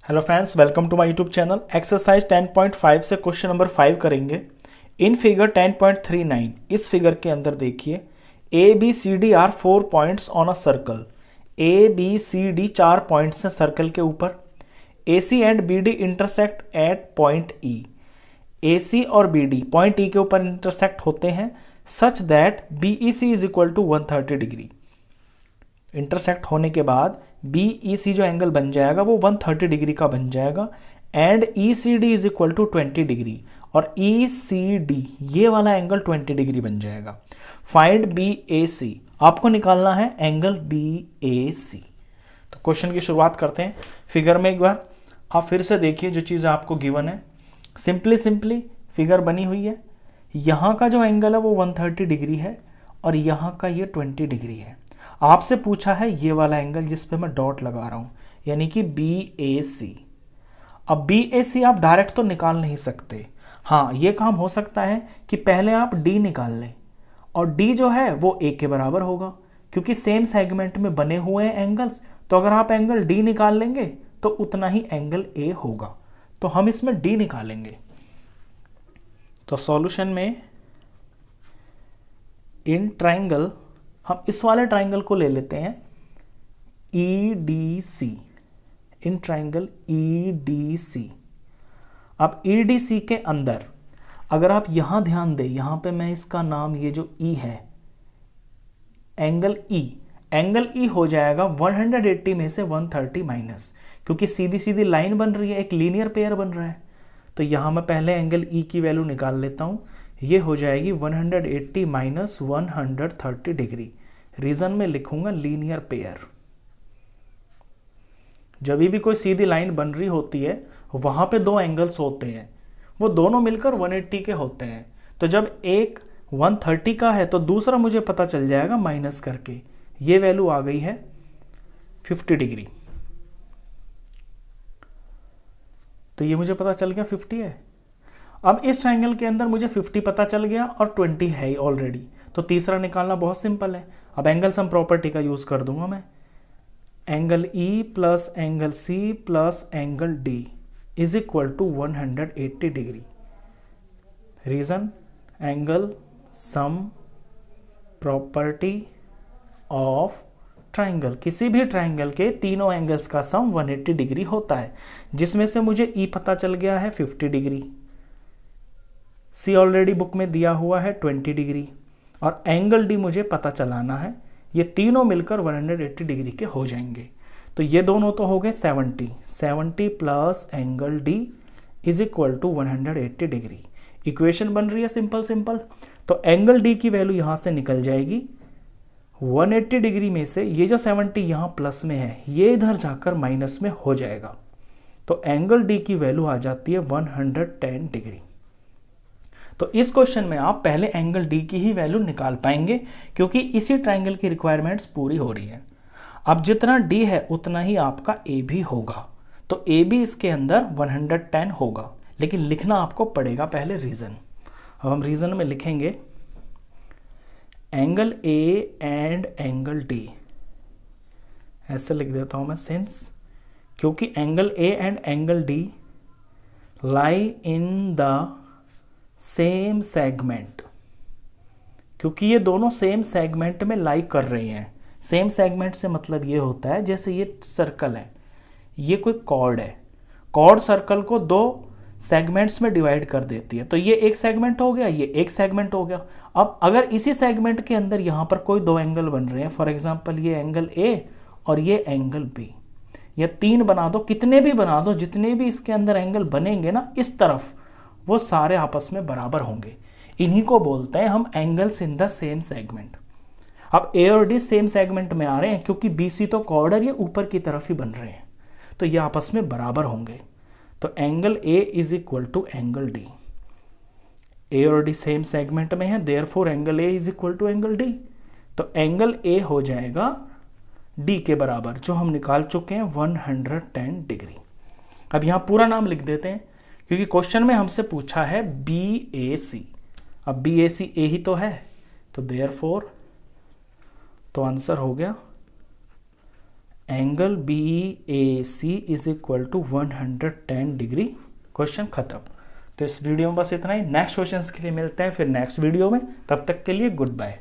Hello friends, welcome to my YouTube channel. Exercise 10.5 से question number 5 करेंगे। In figure 10.39 इस figure के अंदर देखिए, A B C D are 4 points on a circle. A B C D 4 points हैं circle के ऊपर। A C and B D intersect at point E. A C और B D point ई के ऊपर इंटरसेक्ट होते हैं such that B E C is equal to 130 degree. Intersect होने के बाद बी ई सी जो एंगल बन जाएगा वो 130 डिग्री का बन जाएगा and E C D is equal to 20 degree और ई सी डी ये वाला एंगल 20 डिग्री बन जाएगा। फाइंड बी ए सी, आपको निकालना है एंगल बी ए सी। तो क्वेश्चन की शुरुआत करते हैं। फिगर में एक बार आप फिर से देखिए जो चीज़ आपको गिवन है। सिंपली फिगर बनी हुई है। यहाँ का जो एंगल है वो 130 डिग्री है और यहाँ का ये 20 डिग्री है। आपसे पूछा है ये वाला एंगल जिस पे मैं डॉट लगा रहा हूं, यानी कि बी ए सी। अब बी ए सी आप डायरेक्ट तो निकाल नहीं सकते। हाँ, ये काम हो सकता है कि पहले आप डी निकाल लें और डी जो है वो ए के बराबर होगा, क्योंकि सेम सेगमेंट में बने हुए हैं एंगल्स। तो अगर आप एंगल डी निकाल लेंगे तो उतना ही एंगल ए होगा। तो हम इसमें डी निकालेंगे। तो सॉल्यूशन में इन ट्राइंगल हम इस वाले ट्राइंगल को ले लेते हैं E D C. In triangle E D C. अब ई डी सी के अंदर अगर आप यहां ध्यान दें, यहां पे मैं इसका नाम, ये जो ई है एंगल ई हो जाएगा 180 में से 130 माइनस, क्योंकि सीधी सीधी लाइन बन रही है, एक लीनियर पेयर बन रहा है। तो यहां मैं पहले एंगल ई की वैल्यू निकाल लेता हूं। ये हो जाएगी 180 माइनस 130 डिग्री। रीजन में लिखूंगा लीनियर पेयर। जब भी कोई सीधी लाइन बन रही होती है वहां पे दो एंगल्स होते हैं, वो दोनों मिलकर 180 के होते हैं। तो जब एक 130 का है तो दूसरा मुझे पता चल जाएगा माइनस करके। ये वैल्यू आ गई है 50 डिग्री। तो ये मुझे पता चल गया 50 है। अब इस ट्रायंगल के अंदर मुझे 50 पता चल गया और 20 है ही ऑलरेडी। तो तीसरा निकालना बहुत सिंपल है। अब एंगल सम प्रॉपर्टी का यूज कर दूंगा मैं। Angle E plus angle C plus angle D is equal to 180 degree. Reason, angle sum property of triangle. किसी भी ट्राइंगल के तीनों एंगल्स का सम 180 डिग्री होता है, जिसमें से मुझे ई पता चल गया है 50 डिग्री, सी ऑलरेडी बुक में दिया हुआ है 20 डिग्री और एंगल डी मुझे पता चलाना है। ये तीनों मिलकर 180 डिग्री के हो जाएंगे। तो ये दोनों तो हो गए 70 plus angle D is equal to 180 degree. Equation बन रही है सिंपल। तो एंगल डी की वैल्यू यहां से निकल जाएगी 180 डिग्री में से ये जो 70 यहां प्लस में है ये इधर जाकर माइनस में हो जाएगा। तो एंगल डी की वैल्यू आ जाती है 110 डिग्री। तो इस क्वेश्चन में आप पहले एंगल डी की ही वैल्यू निकाल पाएंगे, क्योंकि इसी ट्राइंगल की रिक्वायरमेंट्स पूरी हो रही है। अब जितना डी है उतना ही आपका ए भी होगा। तो ए भी इसके अंदर 110 होगा, लेकिन लिखना आपको पड़ेगा पहले रीजन। अब हम रीजन में लिखेंगे angle A and angle D. ऐसे लिख देता हूं मैं, सिंस, क्योंकि angle A and angle D lie in the same segment, क्योंकि ये दोनों सेम सेगमेंट में लाई कर रही हैं। सेम सेगमेंट से मतलब ये होता है जैसे ये सर्कल है, ये कोई कॉर्ड है, कॉर्ड सर्कल को दो सेगमेंट्स में डिवाइड कर देती है। तो ये एक सेगमेंट हो गया, ये एक सेगमेंट हो गया। अब अगर इसी सेगमेंट के अंदर यहाँ पर कोई दो एंगल बन रहे हैं, फॉर एग्जाम्पल ये एंगल ए और ये एंगल बी, या तीन बना दो, कितने भी बना दो, जितने भी इसके अंदर एंगल बनेंगे ना इस तरफ, वो सारे आपस में बराबर होंगे। इन्हीं को बोलते हैं हम angles in the same segment. अब ए और डी सेम सेगमेंट में आ रहे हैं, क्योंकि बी सी तो कॉर्डर ये ऊपर की तरफ ही बन रहे हैं, तो ये आपस में बराबर होंगे। तो angle A is equal to angle D. A और डी सेम सेगमेंट में है, therefore angle A is equal to angle D. तो एंगल ए हो जाएगा डी के बराबर, जो हम निकाल चुके हैं 110 डिग्री। अब यहां पूरा नाम लिख देते हैं, क्योंकि क्वेश्चन में हमसे पूछा है बी ए सी। अब बी ए सी ए ही तो है, तो देयरफॉर तो आंसर हो गया angle B A C is equal to 110 degree. Question खत्म। तो इस वीडियो में बस इतना ही। नेक्स्ट क्वेश्चन के लिए मिलते हैं फिर नेक्स्ट वीडियो में। तब तक के लिए गुड बाय।